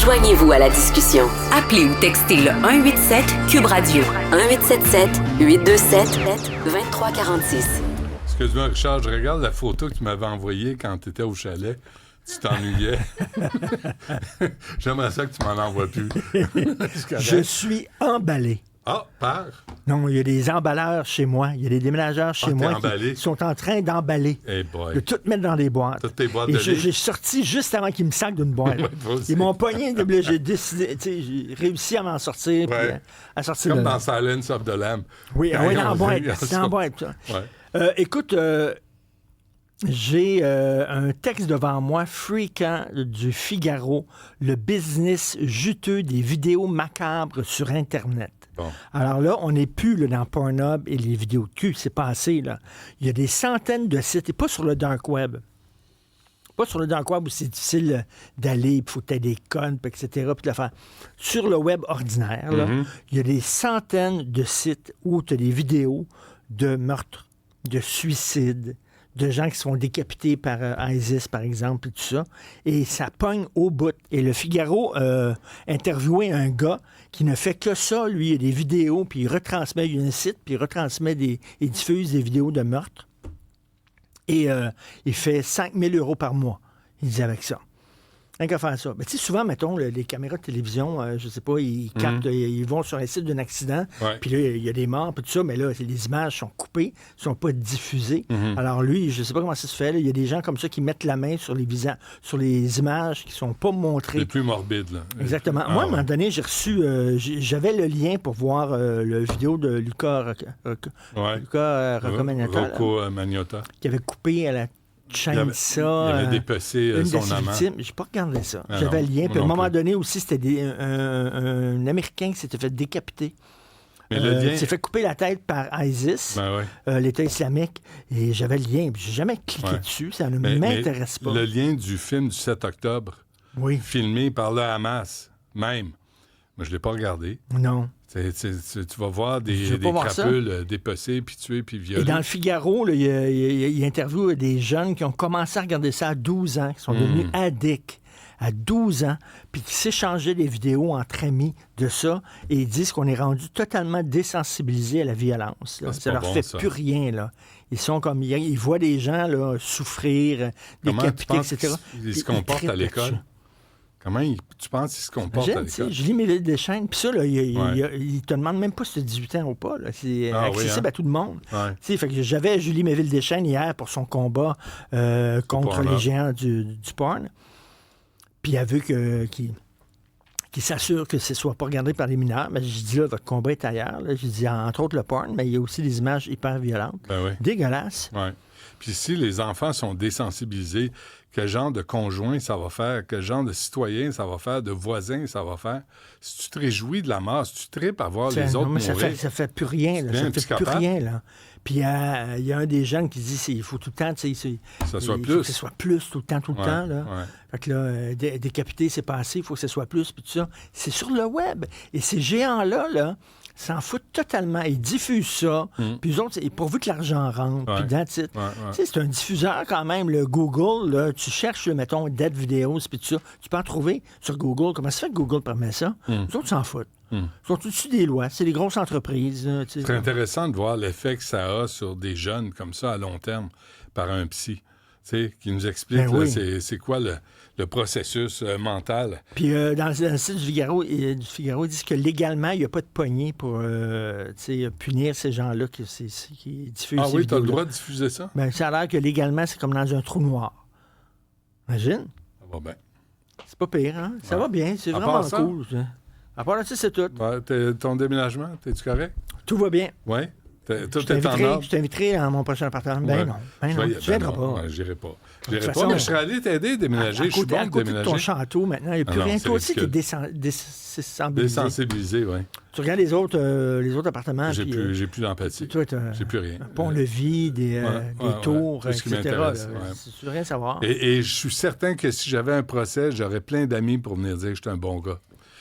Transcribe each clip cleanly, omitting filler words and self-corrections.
Joignez-vous à la discussion. Appelez ou textez le 187 Cube Radio 1877 827 2346. Excuse-moi, Richard, je regarde la photo que tu m'avais envoyée quand tu étais au chalet. Tu t'ennuyais. J'aimerais ça que tu m'en envoies plus. Je suis emballé. Ah, par? Non, il y a des emballeurs chez moi. Il y a des déménageurs chez moi qui sont en train d'emballer. Hey boy. De tout mettre dans des boîtes. Toutes tes boîtes et de j'ai sorti juste avant qu'ils me sacent d'une boîte. Ils m'ont pogné. J'ai décidé, j'ai réussi à m'en sortir. Puis à sortir comme dans Silence of the Lamb. Oui, dans la boîte. C'est en boîte. Écoute, j'ai un texte devant moi fréquent du Figaro, le business juteux des vidéos macabres sur Internet. Bon. Alors là, on n'est plus là, dans Pornhub et les vidéos de cul, c'est passé. Là. Il y a des centaines de sites, et pas sur le dark web. Pas sur le dark web où c'est difficile d'aller, il faut que tu aies des codes, etc. Puis de le faire. Sur le web ordinaire, là, il y a des centaines de sites où tu as des vidéos de meurtres, de suicides, de gens qui sont décapités par ISIS, par exemple, et tout ça. Et ça pogne au bout. Et le Figaro interviewé un gars qui ne fait que ça, lui. Il y a des vidéos, puis il retransmet, il y a un site, puis il retransmet il diffuse des vidéos de meurtre. Et il fait 5 000 € par mois, il dit avec ça. Rien qu'à faire ça. Mais tu sais, souvent, mettons, les caméras de télévision, je sais pas, ils captent, ils vont sur un site d'un accident, puis là, il y a des morts, puis tout ça, mais là, les images sont coupées, sont pas diffusées. Alors lui, je sais pas comment ça se fait, il y a des gens comme ça qui mettent la main sur les images qui sont pas montrées. C'est plus morbide, là. Exactement. Moi, à un moment donné, j'ai reçu, j'avais le lien pour voir le vidéo de Luca Rocco Magnotta. Qui avait coupé à la chaîne il avait dépecé son amant. J'ai pas regardé ça. J'avais le lien. Puis à un moment donné aussi, c'était un Américain qui s'était fait décapiter. Il s'est fait couper la tête par ISIS, l'État islamique. Et j'avais le lien. J'ai jamais cliqué dessus. Ça ne m'intéresse pas. Le lien du film du 7 octobre, filmé par le Hamas, même. Moi, je l'ai pas regardé. Non. Tu vas voir des crapules dépecées, puis tuées, puis violées. Et dans le Figaro, là, il interviewe des jeunes qui ont commencé à regarder ça à 12 ans, qui sont devenus addicts à 12 ans, puis qui s'échangeaient des vidéos entre amis de ça, et ils disent qu'on est rendu totalement désensibilisé à la violence. Là. Ça leur fait plus rien. Là. Ils sont comme ils voient des gens là, souffrir, décapités, etc. Ils se comportent à l'école? Comment tu penses qu'ils se comportent à l'école? Je lis mes livres des chaînes, puis ça, là, il te demande même pas si tu as 18 ans ou pas. Là. C'est accessible à tout le monde. Fait que j'avais Julie Méville-Deschênes hier pour son combat contre les géants du porn. Puis elle veut qu'il s'assure que ce ne soit pas regardé par les mineurs. Mais je dis là, votre combat est ailleurs. Là. Je dis entre autres le porn, mais il y a aussi des images hyper violentes. Dégueulasses. Puis si les enfants sont désensibilisés, quel genre de conjoint ça va faire? Quel genre de citoyen ça va faire? De voisin ça va faire? Si tu te réjouis de la mort, si tu tripes à voir les autres mourir... Ça fait plus rien. Là. Ça fait plus rien. Là. Puis il y a un des jeunes qui dit qu'il faut tout le temps... Que ça soit plus. Il faut que ce soit plus tout le temps. Là. Fait que là, décapité, c'est passé, il faut que ce soit plus, puis tout ça. C'est sur le web. Et ces géants-là, s'en foutent totalement. Ils diffusent ça. Puis eux autres, pourvu que l'argent rentre. Puis that's it. C'est un diffuseur quand même, le Google. Là, tu cherches, mettons, Dead Videos, puis tout ça. Tu peux en trouver sur Google. Comment ça fait que Google permet ça? Eux autres s'en foutent. Ils sont au-dessus des lois. C'est des grosses entreprises. C'est intéressant de voir l'effet que ça a sur des jeunes comme ça à long terme par un psy. Qui nous explique c'est quoi le processus mental. Puis dans le site du Figaro, ils disent que légalement, il n'y a pas de poignée pour punir ces gens-là qui diffusent Ah oui, tu as le droit de diffuser ça? Ben, ça a l'air que légalement, c'est comme dans un trou noir. Imagine? Ça va bien. C'est pas pire, hein? Ça va bien, c'est vraiment cool. Ça. À part là, c'est tout. Ton déménagement, es-tu correct? Tout va bien. Oui? Tout est en ordre? Je t'inviterai à mon prochain appartement. Ben non, tu viendras pas. J'irai pas. Mais je serais allé t'aider à déménager. Je suis bon de déménager. De ton château, maintenant, il n'y a plus rien. Toi aussi qui est désensibilisé, oui. Tu regardes les autres appartements. J'ai plus d'empathie. J'ai plus rien. Un pont-levis, des tours, tout ce qui etc. Tu veux rien savoir. Et je suis certain que si j'avais un procès, j'aurais plein d'amis pour venir dire que j'étais un bon gars.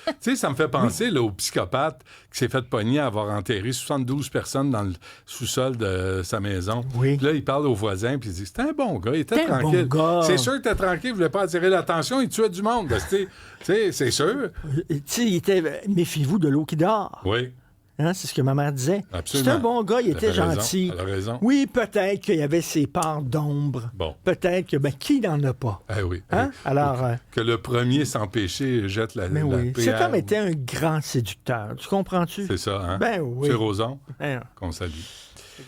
Tu sais, ça me fait penser là, au psychopathe qui s'est fait pogner à avoir enterré 72 personnes dans le sous-sol de sa maison. Oui. Puis là, il parle aux voisins, puis il dit, c'était un bon gars, il était C'était un tranquille. bon gars. C'est sûr qu'il était tranquille, il voulait pas attirer l'attention, il tuait du monde. Tu sais, c'est sûr. Tu sais, il était... Méfiez-vous de l'eau qui dort. Oui. Hein, c'est ce que ma mère disait. Absolument. C'est un bon gars, il Elle était avait raison, gentil. elle a raison. Oui, peut-être qu'il y avait ses parts d'ombre. Bon. Peut-être que... Ben, qui n'en a pas? Eh oui. Hein? Alors... Que le premier sans péché jette la oui. pierre. Cet homme était un grand séducteur. Tu comprends-tu? C'est ça, hein? Ben oui. C'est Roson, Ben, qu'on salue.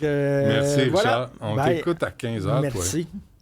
Merci, Richard. voilà. On Bye. t'écoute à 15h, toi. Merci.